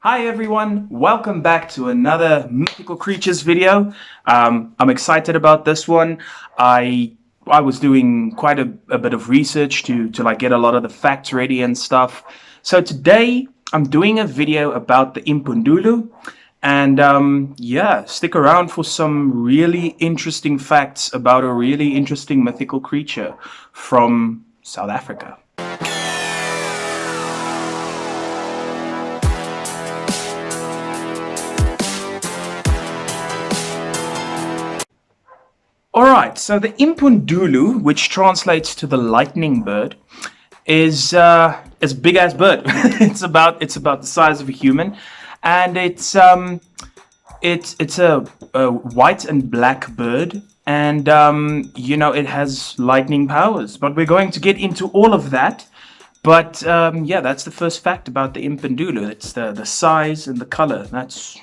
Hi everyone, welcome back to another Mythical Creatures video. I'm excited about this one. I was doing quite a bit of research to like get a lot of the facts ready and stuff. So today I'm doing a video about the Impundulu, and yeah, stick around for some really interesting facts about a really interesting mythical creature from South Africa. Alright, so the Impundulu, which translates to the lightning bird, is a big ass bird. it's about the size of a human, and it's a white and black bird, and you know, it has lightning powers. But we're going to get into all of that. But yeah, that's the first fact about the Impundulu. It's the size and the color. That's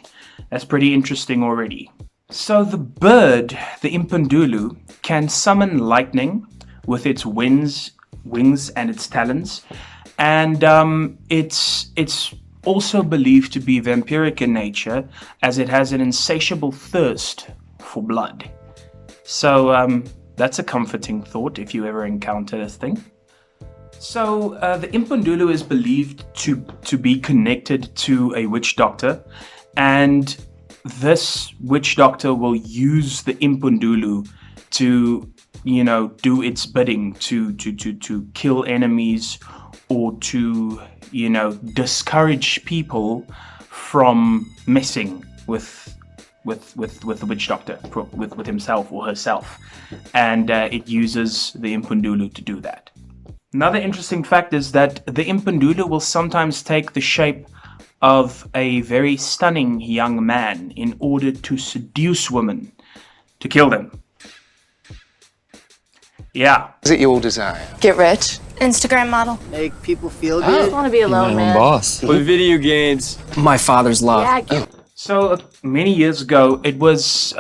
pretty interesting already. So the bird, the Impundulu, can summon lightning with its wings and its talons, and it's also believed to be vampiric in nature, as it has an insatiable thirst for blood. So that's a comforting thought if you ever encounter this thing. So the Impundulu is believed to be connected to a witch doctor, and this witch doctor will use the Impundulu to, you know, do its bidding, to kill enemies, or to, you know, discourage people from messing with the witch doctor, with himself or herself, and it uses the Impundulu to do that. Another interesting fact is that the Impundulu will sometimes take the shape of a very stunning young man in order to seduce women, to kill them. Yeah. Is it your desire? Get rich. Instagram model. Make people feel I good. just want to be alone, man. Boss. With video games. My father's love. Yeah, So many years ago, it was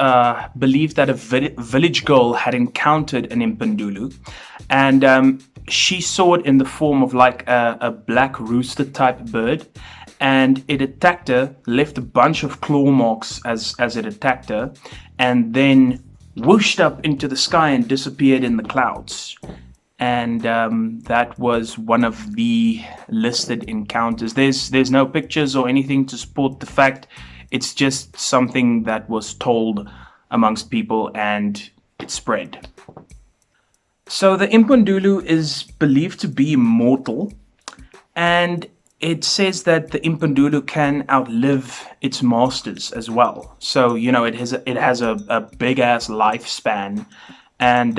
believed that a village girl had encountered an Impundulu, and she saw it in the form of like a black rooster type bird, and it attacked her, left a bunch of claw marks as it attacked her, and then whooshed up into the sky and disappeared in the clouds. And that was one of the listed encounters. There's no pictures or anything to support the fact. It's just something that was told amongst people and it spread. So the Impundulu is believed to be immortal, and it says that the Impundulu can outlive its masters as well. So, you know, it has a big ass lifespan, and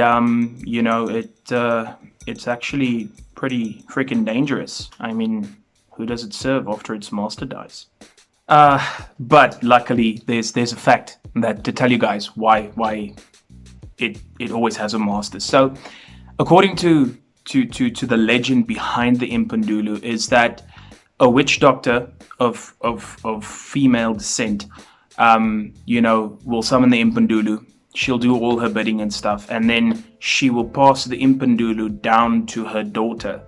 you know, it's actually pretty freaking dangerous. I mean, who does it serve after its master dies? But luckily, there's a fact that to tell you guys why it always has a master. So, according to the legend behind the Impundulu, is that a witch doctor of female descent, you know, will summon the Impundulu. She'll do all her bidding and stuff, and then she will pass the Impundulu down to her daughter,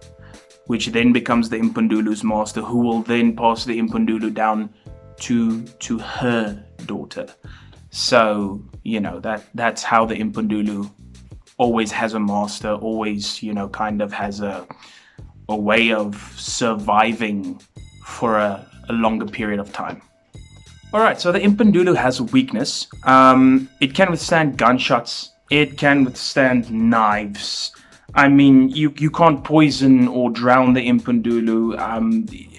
which then becomes the Impundulu's master, who will then pass the Impundulu down to her daughter. So, you know, that's how the Impundulu always has a master, always, you know, kind of has a way of surviving for a longer period of time. Alright, so the Impundulu has a weakness. It can withstand gunshots. It can withstand knives. I mean, you can't poison or drown the Impundulu.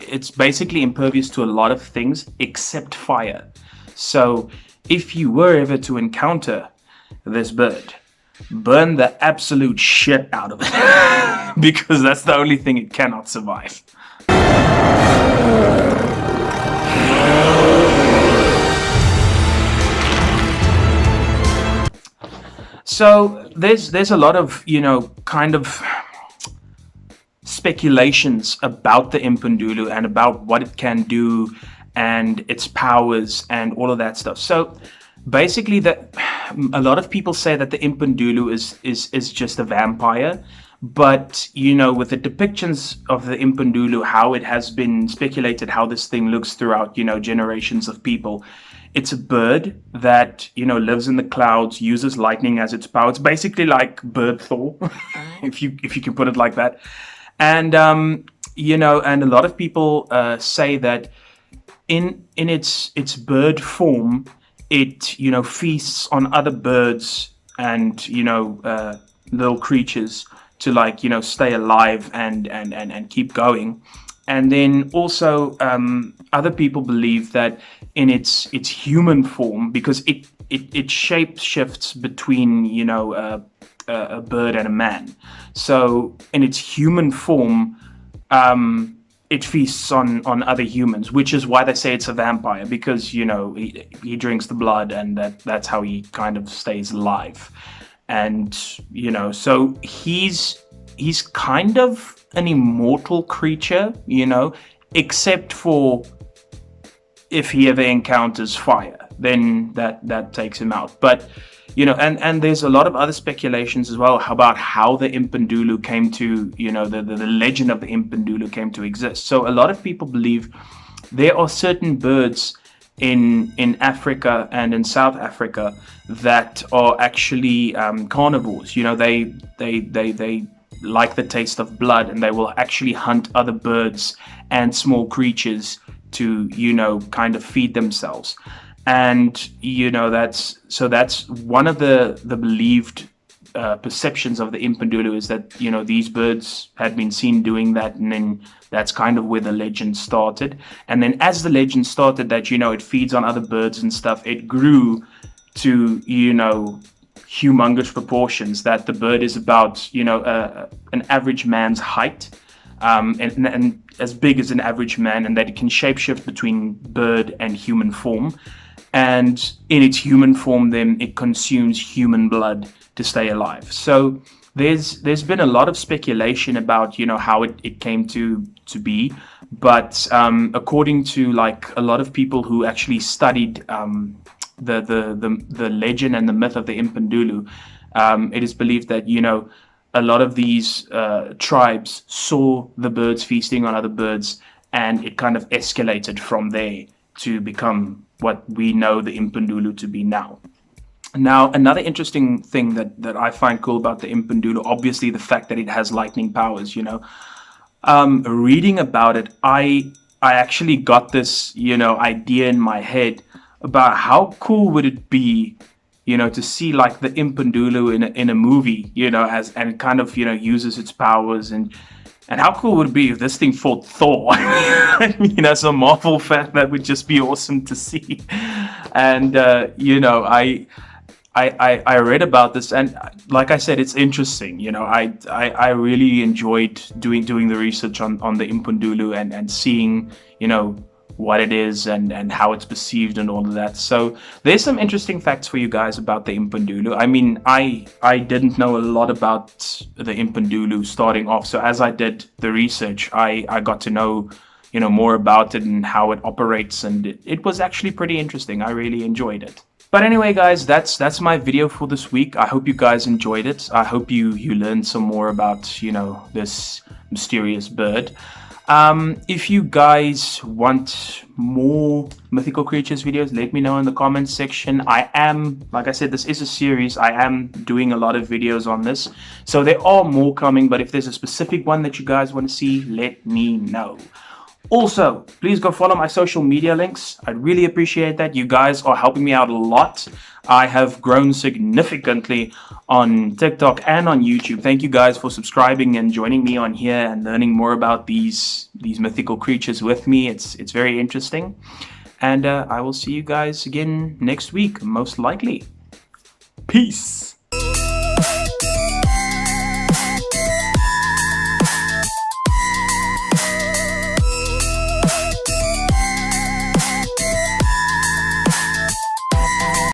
It's basically impervious to a lot of things except fire. So if you were ever to encounter this bird, burn the absolute shit out of it because that's the only thing it cannot survive. So there's a lot of, you know, kind of speculations about the Impundulu and about what it can do and its powers and all of that stuff. So basically, a lot of people say that the Impundulu is just a vampire, But, you know, with the depictions of the Impundulu, how it has been speculated how this thing looks throughout, you know, generations of people. It's a bird that, you know, lives in the clouds, uses lightning as its power. It's basically like Bird Thor, if you can put it like that. And you know, and a lot of people say that in its bird form, it, you know, feasts on other birds and, you know, little creatures to, like, you know, stay alive and keep going. And then also other people believe that in its human form, because it shape shifts between, you know, a bird and a man. So in its human form, it feasts on other humans, which is why they say it's a vampire, because, you know, he drinks the blood, and that's how he kind of stays alive. And, you know, so he's kind of an immortal creature, you know, except for if he ever encounters fire, then that takes him out. But, you know, and there's a lot of other speculations as well about how the Impundulu came to, you know, the legend of the Impundulu came to exist. So a lot of people believe there are certain birds in Africa and in South Africa that are actually carnivores. You know, they like the taste of blood, and they will actually hunt other birds and small creatures to, you know, kind of feed themselves. And, you know, that's one of the believed perceptions of the Impundulu, is that, you know, these birds had been seen doing that, and then that's kind of where the legend started. And then as the legend started that, you know, it feeds on other birds and stuff, it grew to, you know, humongous proportions, that the bird is about, you know, an average man's height, and as big as an average man, and that it can shapeshift between bird and human form. And in its human form, then it consumes human blood to stay alive. So there's been a lot of speculation about, you know, how it came to be. But according to, like, a lot of people who actually studied the legend and the myth of the Impundulu, it is believed that, you know, a lot of these tribes saw the birds feasting on other birds, and it kind of escalated from there to become what we know the Impundulu to be now. Now, another interesting thing that I find cool about the Impundulu, obviously the fact that it has lightning powers, you know. Reading about it, I actually got this, you know, idea in my head about how cool would it be, you know, to see, like, the Impundulu in a movie, you know, and it kind of, you know, uses its powers. And how cool would it be if this thing fought Thor? You know, as a Marvel fan, that would just be awesome to see. And you know, I read about this, and like I said, it's interesting. You know, I really enjoyed doing the research on the Impundulu and seeing, you know, what it is and how it's perceived and all of that. So there's some interesting facts for you guys about the Impundulu. I mean, I didn't know a lot about the Impundulu starting off. So as I did the research, I got to know, you know, more about it and how it operates, and it was actually pretty interesting. I really enjoyed it. But anyway, guys, that's my video for this week. I hope you guys enjoyed it. I hope you learned some more about, you know, this mysterious bird. If you guys want more mythical creatures videos, let me know in the comments section. I am, like I said, this is a series. I am doing a lot of videos on this, so there are more coming. But if there's a specific one that you guys want to see, let me know. Also, please go follow my social media links. I'd really appreciate that. You guys are helping me out a lot. I have grown significantly on TikTok and on YouTube. Thank you guys for subscribing and joining me on here and learning more about these mythical creatures with me. It's very interesting. And I will see you guys again next week, most likely. Peace.